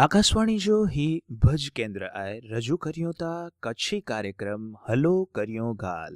આકાશવાણી જો ही ભજ કેન્દ્ર આય રજૂ કર્યો તા કચ્છી કાર્યક્રમ હલો કર્યો ગાલ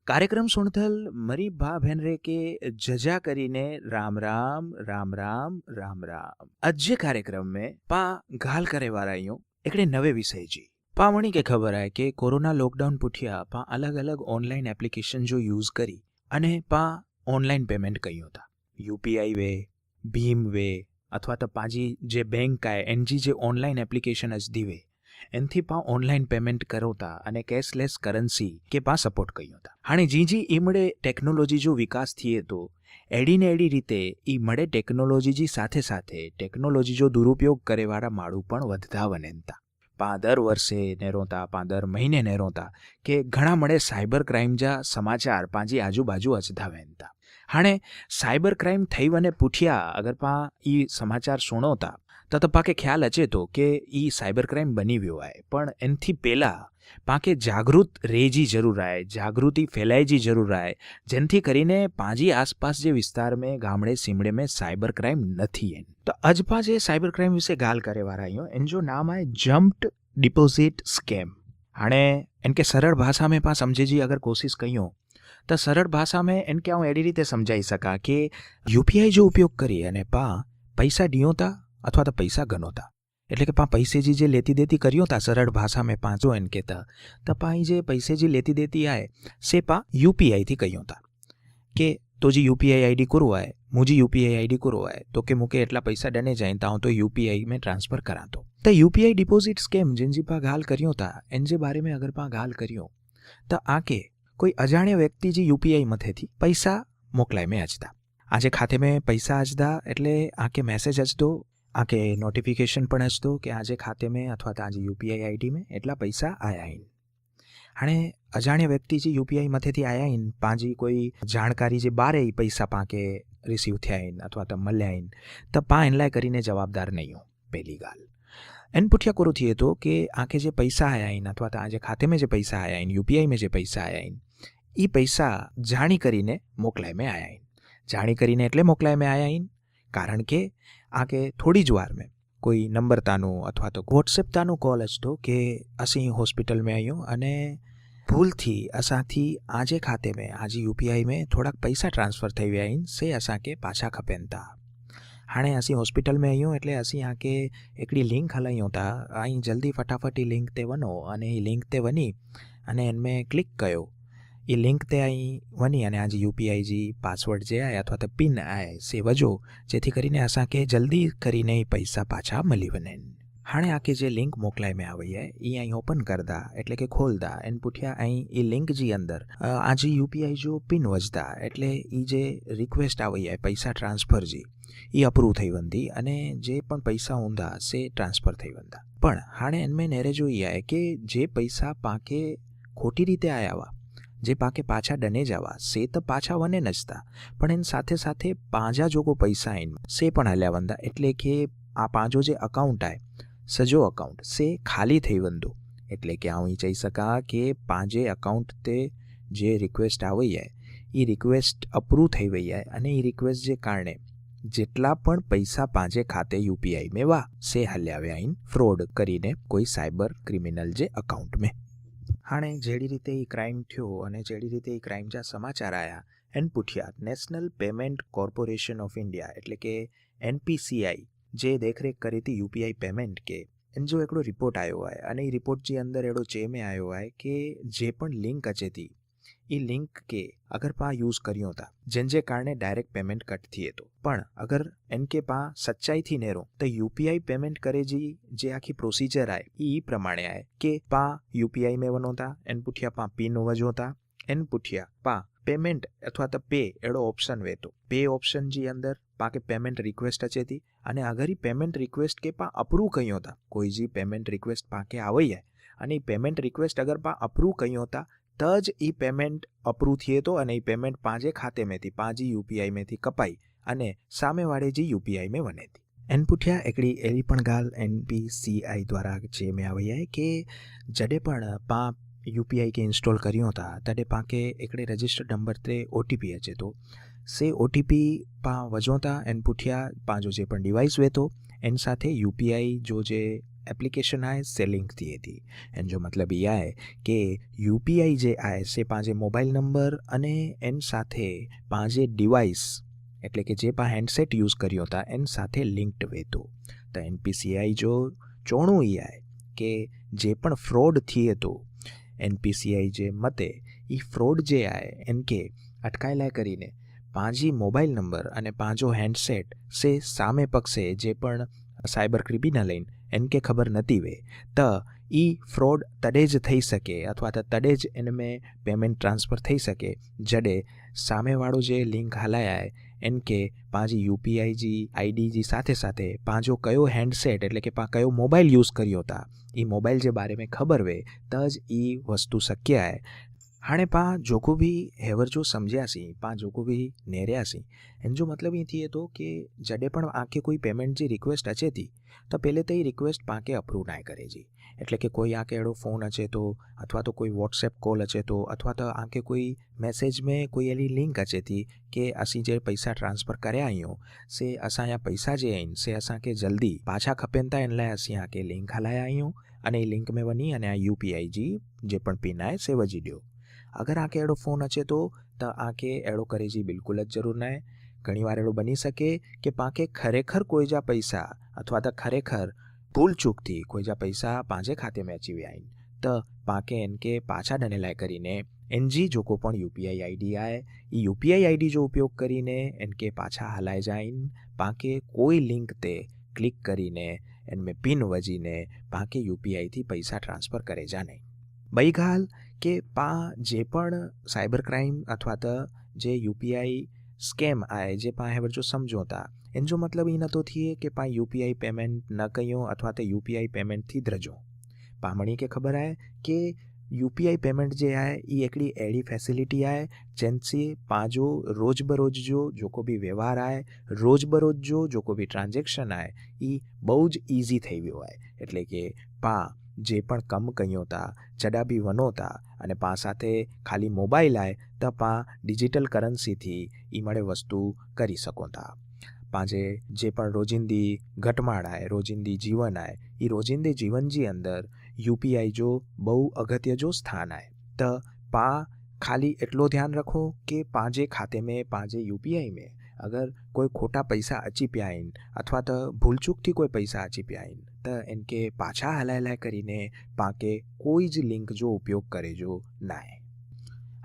કાર્યક્રમ સુણથલ મરી ભા બહેન રે કે જજા કરીને राम राम राम राम राम राम अज्जे कार्यक्रम में पा गाल करे वाला यूं एकड़े नवे विषय जी पा वणी के खबर है कि कोरोना लॉकडाउन पुठिया पा अलग अलग ऑनलाइन एप्लीकेशन जो यूज करी अने पा ऑनलाइन पेमेंट कयो था यूपीआई वे भीम वे अथवा तो पाजी जे बैंक आए एनजी जे ऑनलाइन एप्लीकेशन अजदी वे एनथी पा ऑनलाइन पेमेंट करो था अने कैशलेस करन्सी के पा सपोर्ट कयो था हाणे जी इमड़े टेक्नोलॉजी जो विकास थिए तो एडी ने एडी रीते ई मळे टेक्नोलॉजी जी साथे साथे टेक्नोलॉजी जो दुरुपयोग करे वाळा माळू पण वधता वनेता पा दर वर्षे ने रोता पा दर महीने ने रोता के घणा मळे साइबर क्राइम जा समाचार पांजी आजूबाजू अचदा वेनता हाणे साइबर क्राइम थई वने पुठिया अगर पा ई समाचार सुणोता तो पाके ख्याल अचे तो के ई साइबर क्राइम बनी वियो है पण एनथी पेला पाके जागृत रेजी जरूर आए जागृति फैलाईजी जरूर आए जेनथी करीने पाजी आसपास जे विस्तार में गामड़े सीमड़े में साइबर क्राइम नथी एन तो अजपा जे साइबर क्राइम विषे गाल करे वारा आयो एन जो नाम है जम्प्ड डिपोजिट स्केम हाणे एनके सरल भाषा में पा समझे जी अगर कोशिश कयो तो सरल भाषा में एनके हूँ एडी रीते समझाई सका कि यूपीआई जो उपयोग करी अने पा पैसा डियोता अथवा तो पैसा गणोता एटले के पा पैसे जी जे लेती देती करियो ता सरल भाषा में पा जो एन कहता तो पा जे पैसे जी लेती देती आए से पा यूपीआई थी कहियो ता के तो जी यूपीआई आईडी करो आए मुझे यूपीआई आईडी करो आए तो के मुके एटला पैसा डने जाए ता तो यूपीआई में ट्रांसफर करा तो यूपीआई डिपोजिट स्केम जिन जी पा गाल करियो ता एन जे बारे में अगर पा गाल करियो तो आके कोई अजाण्य व्यक्ति जी यूपीआई मथे थी पैसा मोकलाय में अजदा आजे खाते में पैसा अजदा एटले आके मैसेज अजदो आके नोटिफिकेशन पण अजदो कि आजे खाते में अथवा तो आज यूपीआई आईडी में एटला पैसा आया इन हाणे अजाण्य व्यक्ति जी यूपीआई मथे थी आया इन पांजी कोई जानकारी जे बारे पैसा पाके रिसीव थया इन अथवा तो मल्या इन तो पा एनलाय करीने जवाबदार नहीं हो पहली गाल एन पुठिया कोरो थिए तो कि आके जे पैसा आया इन अथवा तो आज खाते में जे पैसा आया इन यूपीआई में जे पैसा आया इन ई पैसा जाणी करीने मोकलाय में आया इन जाणी करीने एटले मोकलाय में आया इन कारण के आके थोड़ी ज वार में कोई नंबर तानु अथवा तो व्हाट्सएप तानु कॉल अचतो कि असी हॉस्पिटल में आयो अने भूल थी असा थी आजे खाते में आज यूपीआई में थोड़ा पैसा ट्रांसफर थई विया इन से असा के पाछा खपेन था हाणे असी हॉस्पिटल में आयो एटले असी आके एकड़ी लिंक हलायो था आई जल्दी फटाफट ई लिंक ते वनो अने ई लिंक ते वनी अने इनमें क्लिक कयो ई लिंक ते आई वनी अने आज यूपीआई जी पासवर्ड जे आए अथवा तो पिन आए से वजो जेथी करीने असा के जल्दी करीने ई पैसा पाछा मली वने हाणे आके जे लिंक मोकलाय में आवी है ई आई ओपन करदा एटले के खोलदा एन पुठिया आई ई लिंक जी अंदर आज यूपीआई जो पिन वजदा एटले ई जे रिक्वेस्ट आवी है पैसा ट्रांसफर जी ई अप्रूव थई वंदी अने जे पण पैसा हुंदा से ट्रांसफर थई वंदा पण हाणे एनमें नेरे जो ई आए के जे पैसा पाके खोटी रीते आया वा जे पाके पाछा डने जावा से तो पाछा वने नजता पण एन साथे साथे पांजा जोगो पैसा इन से पण हल्या वंदा एटले के आ पांजो जे अकाउंट आए सजो अकाउंट से खाली थई वंदो एटले के हूँ चई सका के पांजे अकाउंट ते जे रिक्वेस्ट आई है ई रिक्वेस्ट अप्रूव थई वई है अने ई रिक्वेस्ट जे कारणे जेटला पण पैसा पांजे खाते यूपीआई में वा से हल्या व्या इन फ्रॉड करीने कोई साइबर क्रिमिनल जे अकाउंट में हाणे जेडी रीते ई क्राइम थयो अने जेडी रीते ई क्राइम जा समाचार आया एन पुठिया national payment corporation of India एटले के एनपीसीआई जे देखरेख करी थी यूपीआई पेमेंट के एन जो एकड़ो रिपोर्ट आयो है अने ई रिपोर्ट जी अंदर एड़ो चे में आयो है कि जे पण लिंक अचे थी ई लिंक के अगर पा यूज करियो था जेंजे कारणे डायरेक्ट पेमेंट कट थिए तो पण अगर एनके पा सच्चाई थी नेरो तो यूपीआई पेमेंट करे जी जे आखी प्रोसीजर आए ई प्रमाणे आए के पा यूपीआई में वनो था एन पुठिया पा पिन वजो था एन पुठिया पा पेमेंट अथवा तो पे एड़ो ऑप्शन वे तो पे ऑप्शन जी अंदर पाके पेमेंट रिक्वेस्ट अचे थी अने अगर ई पेमेंट रिक्वेस्ट के पा अप्रूव कयो था कोई जी पेमेंट रिक्वेस्ट पाके आवई है अने पेमेंट रिक्वेस्ट अगर पा अप्रूव कयो था तज ई पेमेंट अप्रूव थिए तो अने ई पेमेंट पांजे खाते में थी पांजी यूपीआई में थी कपाई अने सामे वाळे जी यूपीआई में वने थी एन पुठिया एकड़ी एवी पण गाल एनपीसीआई द्वारा जे में आई है कि जडे पण पा यूपीआई के इंस्टॉल करियो था तडे पाके एकड़े रजिस्टर्ड नंबर ते ओटीपी अचे तो से ओटीपी पा वजो था एन पुठिया पांजो जे पण डिवाइस वे तो इन साथे यूपीआई जो जे एप्लीकेशन आए से लिंक थी थी एन जो मतलब ये आए कि यूपीआई जे आए से पांजे मोबाइल नंबर अने एन साथे पांजे डिवाइस एटले के जे पा हेन्डसेट यूज कर्यो था एन साथे लिंक्ड वेतो। तो एनपीसीआई जो चोणुं ई आए कि जे पण फ्रॉड थिए तो एनपीसीआई जे मते ई फ्रॉड जे आए एन के अटकायला करीने पांजी मोबाइल नंबर अने पांजो हेन्डसेट से सामे पक्षे जे पण साइबर क्रिमिनल एन के खबर नती वे तो ई फ्रॉड तडे ज थई सके अथवा तो तडे ज इनमें पेमेंट ट्रांसफर थई सके जडे सामेवाळो जे लिंक हलाया है एन के पांजी यूपीआई जी आईडी जी साथे साथे पांजो कयो हेन्डसेट एटले के पा कयो मोबाइल यूज कर्यो था ई मोबाइल जे बारे में खबर वे तज ई वस्तु शक्य है। हाणे पा जोको भी हेवर जो समझ्यासी पा जोको भी नेर्यासी एन जो मतलब ये थी तो कि जडे पण आके कोई पेमेंट जी रिक्वेस्ट अचे थी तो पहले तो ये रिक्वेस्ट पाके अप्रूव ना करे जी एटले कि कोई आके एड़ो फोन अचे तो अथवा तो कोई व्हाट्सएप कॉल अचे तो अथवा तो आके कोई मैसेज में कोई एली लिंक अचे थी कि असी जे पैसा ट्रांसफर कर्या आहियूं से असां या पैसा जे आहिनि से असांखे जल्दी पाछा खपेनि था इन लाइ असीं आके लिंक हलाया आहियूं अने लिंक में वञी अने आ यूपीआई जी जे पण पिन आहे से विझी ॾियो। अगर आके एड़ो फोन अचे तो आके एड़ो करे जी बिल्कुल जरूर ना है। घणी वार एड़ो बनी सके कि पाके खरेखर कोई जा पैसा अथवा तो खरेखर भूल चूक थी कोई जा पैसा पांजे खाते में अची विया आहिनि तो पाके इनके पाछा ॾियण लाइ करीने एनजी जेको पण यूपीआई आईडी आहे ई यूपीआई आईडी जो उपयोग करीने इनके पाछा हलाए जाइन पाके कोई लिंक ते क्लिक करीने इनमें पिन वजीने पाके यूपीआई थी पैसा ट्रांसफर करे जाने। बई गाल के पा जे पण साइबर क्राइम अथवा तो जे यूपीआई स्केम आए जे पा हेवर जो समझो था इन जो मतलब ई नथो थिए कि पा यूपीआई पेमेंट न कयो अथवा तो यूपीआई पेमेंट थी द्रजो। पामणी के खबर है कि यूपीआई पेमेंट जे है ई एकड़ी एड़ी फैसिलिटी है जिनसे पांजो रोज बरोज जो को भी व्यवहार है रोज बरोज जो को भी ट्रांजेक्शन है ई बहुत ईजी थी वो है एटले कि पा जे पण कम कयो था जडा भी वनो था अने पा साथे खाली मोबाइल है तो पा डिजिटल करंसी थी ई मळे वस्तु करी सको था। पांजे जे पण रोजिंदी घटमाड़ है रोजिंदी जीवन है ई रोजिंदे जीवन जी अंदर यूपीआई जो बहु अगत्य जो स्थान है तो पा खाली एटलो ध्यान रखो कि पांजे खाते में पांजे यूपीआई में अगर कोई खोटा पैसा अची पिया आहिनि अथवा तो भूलचूक थी कोई पैसा अची पिया आहिनि तो इनके पाछा हलाए करीने पाके कोई ज लिंक जो उपयोग करे जो ना है।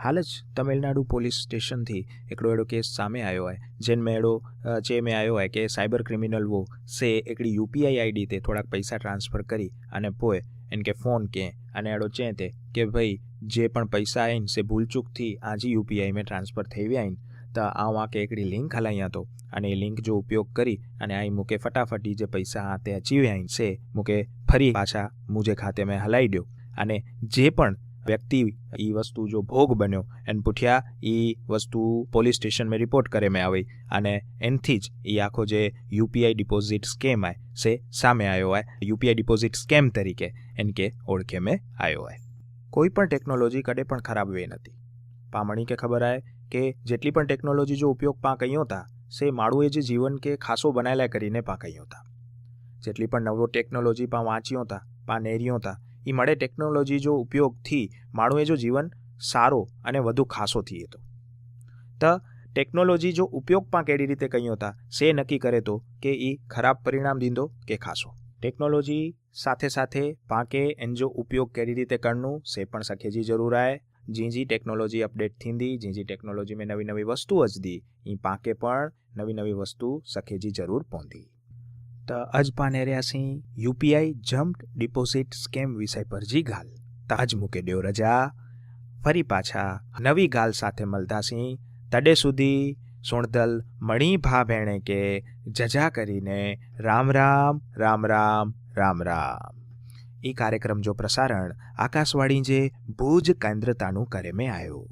हाल ज तमिलनाडु पुलिस स्टेशन थी एकड़ो एड़ो केस सामे आयो है जिन में एड़ो चे में आयो है कि साइबर क्रिमिनल वो से एकड़ी यूपीआई आईडी ते थोड़ा पैसा ट्रांसफर करी अने पोए इनके फोन के अने एड़ो चे थे कि भाई जे पण पैसा आहिनि से भूलचूक थी आज यूपीआई में ट्रांसफर थी विया आहिनि तो आऊं आके एकड़ी लिंक हलायां तो अने लिंक जो उपयोग करी अने आई मूंखे फटाफट जे पैसा हाथे अची विया आहिनि से मूंखे फरी पाछा मुझे खाते में हलाई ॾियो अने जे पण व्यक्ति ई वस्तु जो भोग बन्यो एन पुठिया ई वस्तु पुलिस स्टेशन में रिपोर्ट करे में आई अने एनथी ज ई आखो जे यूपीआई डिपोजिट स्केम है से सामे आयो है यूपीआई डिपोजिट स्केम तरीके इनके ओळखे में आयो है। कोई पण टेक्नोलॉजी कदे पण खराब वे नथी। पामणी के खबर है कि जेटली पण टेक्नोलॉजी जो उपयोग पा कयो था से माळुए जे जीवन के खासो बनायला करीने पा कयो था। जेटली पण नवो टेक्नोलॉजी पा वाँच्यो था पा नेरियो था ई मळे टेक्नोलॉजी जो उपयोग थी माणुए जो जीवन सारो अने वधु खासो थिए तो त टेक्नोलॉजी जो उपयोग पा केड़ी रीते कयो था से नक्की करे तो कि ई खराब परिणाम दींदो के खासो। टेक्नोलॉजी साथे साथे पाके इन जो उपयोग केड़ी रीते करनु से पण सखेजी जरूर है। जी टेक्नोलॉजी अपडेट थींदी जी टेक्नोलॉजी में नवी नवी वस्तु अचदी ई पाके पण नवी नवी वस्तु सखेजी जरूर पहुंदी। तो अज पाने रहियासी यूपीआई जम्प डिपोजिट स्केम विषय पर जी गाल ताज मूके ड्यो रजा फरी पाछा नवी गाल साथे मलतासी तडे सुधी सुणदल मणी भा भेणे के जजा करीने राम राम राम राम राम राम। ई कार्यक्रम जो प्रसारण आकाशवाणी जे भूज केंद्र ताणु करे में आयो।